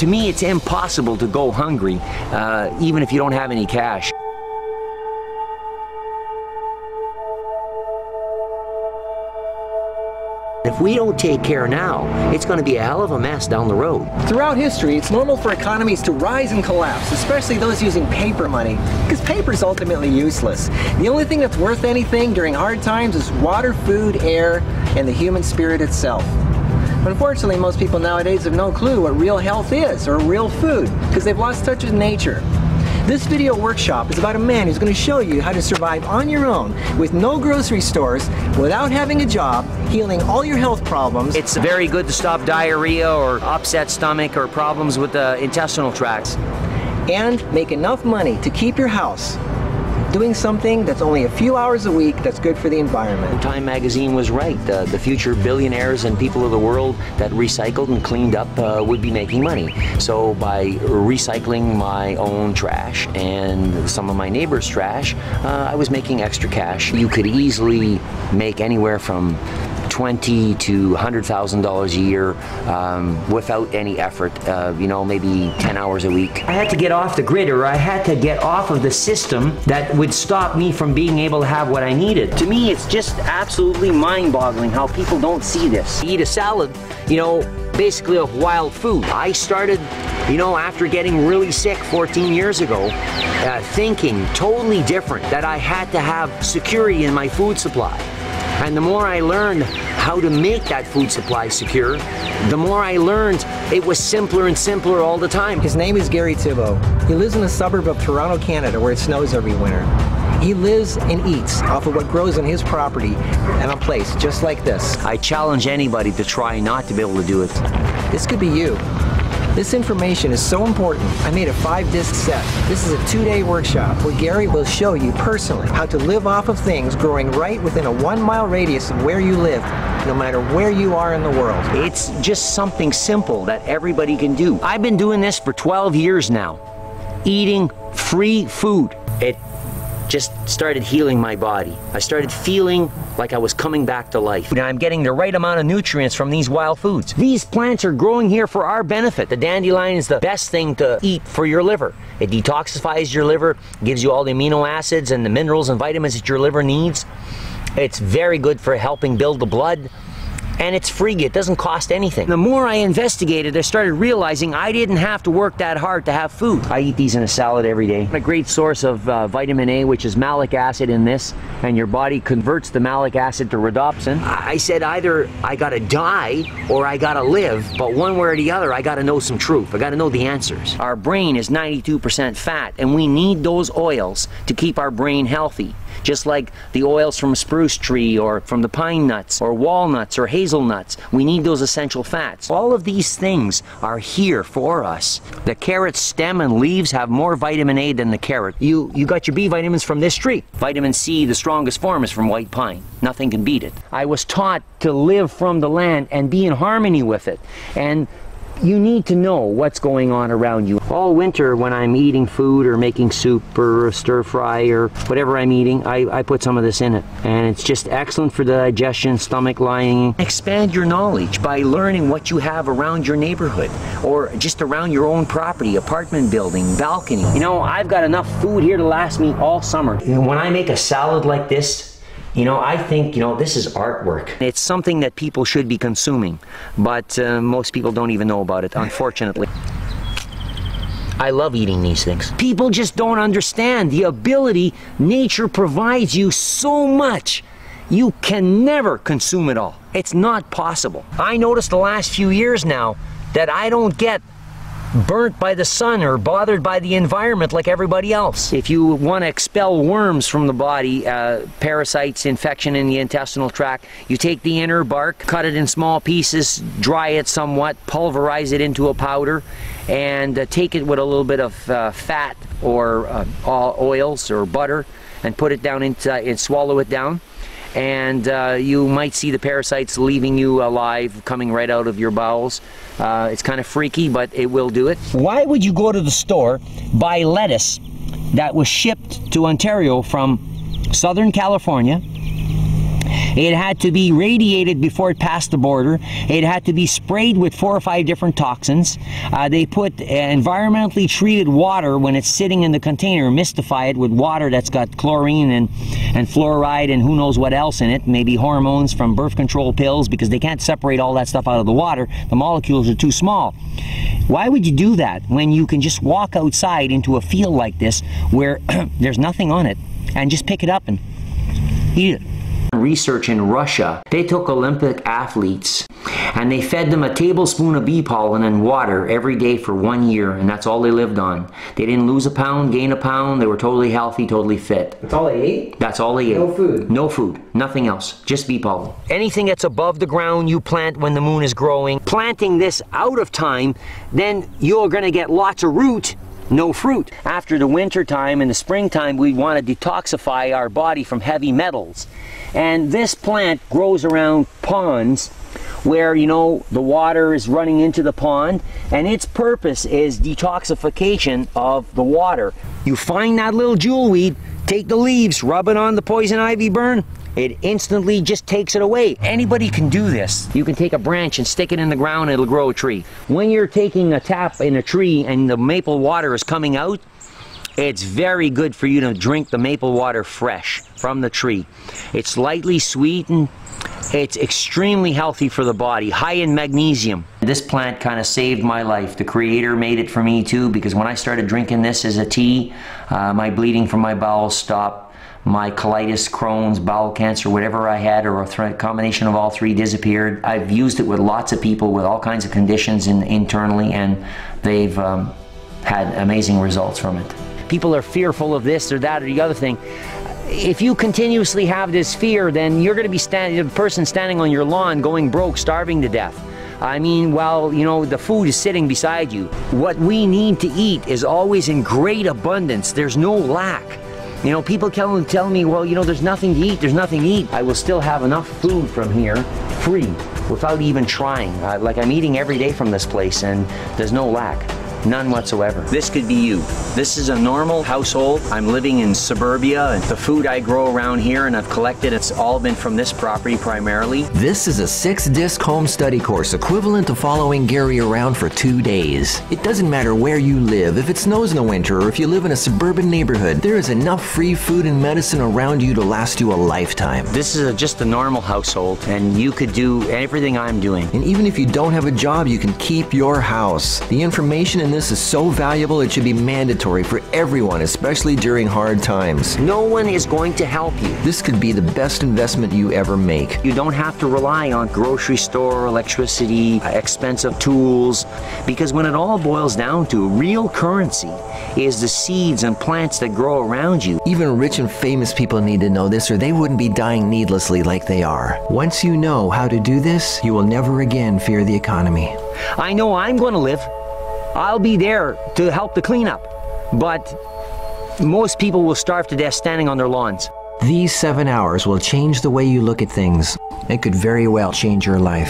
To me, it's impossible to go hungry, even if you don't have any cash. If we don't take care now, it's going to be a hell of a mess down the road. Throughout history, it's normal for economies to rise and collapse, especially those using paper money, because paper is ultimately useless. The only thing that's worth anything during hard times is water, food, air, and the human spirit itself. Unfortunately, most people nowadays have no clue what real health is, or real food, because they've lost touch with nature. This video workshop is about a man who's going to show you how to survive on your own with no grocery stores, without having a job, healing all your health problems. It's very good to stop diarrhea or upset stomach or problems with the intestinal tracts. And make enough money to keep your house doing something that's only a few hours a week that's good for the environment. Time magazine was right. The future billionaires and people of the world that recycled and cleaned up would be making money. So by recycling my own trash and some of my neighbors' trash, I was making extra cash. You could easily make anywhere from $20,000 to $100,000 a year without any effort, you know, maybe 10 hours a week. I had to get off the grid, or I had to get off of the system that would stop me from being able to have what I needed. To me, it's just absolutely mind-boggling how people don't see this. Eat a salad, you know, basically of wild food. I started, you know, after getting really sick 14 years ago, thinking totally different, that I had to have security in my food supply. And the more I learned how to make that food supply secure, the more I learned it was simpler and simpler all the time. His name is Gary Thibault. He lives in a suburb of Toronto, Canada, where it snows every winter. He lives and eats off of what grows on his property and a place just like this. I challenge anybody to try not to be able to do it. This could be you. This information is so important, I made a 5-disc set. This is a 2-day workshop where Gary will show you personally how to live off of things growing right within a 1-mile radius of where you live, no matter where you are in the world. It's just something simple that everybody can do. I've been doing this for 12 years now, eating free food. It just started healing my body. I started feeling like I was coming back to life. Now I'm getting the right amount of nutrients from these wild foods. These plants are growing here for our benefit. The dandelion is the best thing to eat for your liver. It detoxifies your liver, gives you all the amino acids and the minerals and vitamins that your liver needs. It's very good for helping build the blood. And it's free, it doesn't cost anything. The more I investigated, I started realizing I didn't have to work that hard to have food. I eat these in a salad every day. A great source of vitamin A, which is malic acid in this, and your body converts the malic acid to rhodopsin. I said either I gotta die or I gotta live, but one way or the other, I gotta know some truth. I gotta know the answers. Our brain is 92% fat, and we need those oils to keep our brain healthy. Just like the oils from a spruce tree or from the pine nuts or walnuts or hazelnuts. We need those essential fats. All of these things are here for us. The carrot stem and leaves have more vitamin A than the carrot. You got your B vitamins from this tree. Vitamin C, the strongest form, is from white pine. Nothing can beat it. I was taught to live from the land and be in harmony with it. And you need to know what's going on around you. All winter when I'm eating food or making soup or stir fry or whatever I'm eating, I put some of this in it. And it's just excellent for the digestion, stomach lining. Expand your knowledge by learning what you have around your neighborhood or just around your own property, apartment building, balcony. You know, I've got enough food here to last me all summer. When I make a salad like this, you know, I think, you know, this is artwork. It's something that people should be consuming, but most people don't even know about it, unfortunately. I love eating these things. People just don't understand the ability nature provides you so much. You can never consume it all. It's not possible. I noticed the last few years now that I don't get burnt by the sun or bothered by the environment like everybody else. If you want to expel worms from the body, parasites, infection in the intestinal tract, you take the inner bark, cut it in small pieces, dry it somewhat, pulverize it into a powder, and take it with a little bit of fat or oils or butter and put it down inside and swallow it down. And you might see the parasites leaving you alive, coming right out of your bowels. It's kind of freaky, but it will do it. Why would you go to the store, buy lettuce that was shipped to Ontario from Southern California, It had to be radiated before it passed the border. It had to be sprayed with 4 or 5 different toxins. They put environmentally treated water when it's sitting in the container, mystify it with water that's got chlorine and fluoride and who knows what else in it, maybe hormones from birth control pills, because they can't separate all that stuff out of the water. The molecules are too small. Why would you do that when you can just walk outside into a field like this where there's nothing on it and just pick it up and eat it? Research in Russia, they took Olympic athletes and they fed them a tablespoon of bee pollen and water every day for 1 year, and that's all they lived on. They didn't lose a pound, gain a pound. They were totally healthy, totally fit. That's all they ate? That's all they ate. No food? No food, nothing else, just bee pollen. Anything that's above the ground you plant when the moon is growing. Planting this out of time, then you're going to get lots of root, no fruit. After the winter time and the springtime, we want to detoxify our body from heavy metals. And this plant grows around ponds where, you know, the water is running into the pond, and its purpose is detoxification of the water. You find that little jewelweed, take the leaves, rub it on the poison ivy burn, it instantly just takes it away. Anybody can do this. You can take a branch and stick it in the ground, it'll grow a tree. When you're taking a tap in a tree and the maple water is coming out, it's very good for you to drink the maple water fresh from the tree. It's lightly sweetened. It's extremely healthy for the body, high in magnesium. This plant kind of saved my life. The Creator made it for me too, because when I started drinking this as a tea, my bleeding from my bowels stopped. My colitis, Crohn's, bowel cancer, whatever I had, or a combination of all three, disappeared. I've used it with lots of people with all kinds of conditions internally, and they've had amazing results from it. People are fearful of this or that or the other thing. If you continuously have this fear, then you're going to be the person standing on your lawn going broke, starving to death. I mean, well, you know, the food is sitting beside you. What we need to eat is always in great abundance. There's no lack. You know, people tell me, well, you know, there's nothing to eat, there's nothing to eat. I will still have enough food from here, free, without even trying. Like, I'm eating every day from this place, and there's no lack. None whatsoever. This could be you. This is a normal household. I'm living in suburbia, and the food I grow around here and I've collected, it's all been from this property primarily. This is a 6-disc home study course equivalent to following Gary around for 2 days. It doesn't matter where you live, if it snows in the winter or if you live in a suburban neighborhood, there is enough free food and medicine around you to last you a lifetime. This is just a normal household, and you could do everything I'm doing. And even if you don't have a job, you can keep your house. The information in this is so valuable it should be mandatory for everyone, especially during hard times. No one is going to help you. This could be the best investment you ever make. You don't have to rely on grocery store, electricity, expensive tools, because when it all boils down to, real currency is the seeds and plants that grow around you. Even rich and famous people need to know this, or they wouldn't be dying needlessly like they are. Once you know how to do this, you will never again fear the economy. I know I'm going to live. I'll be there to help the cleanup, but most people will starve to death standing on their lawns. These 7 hours will change the way you look at things. It could very well change your life.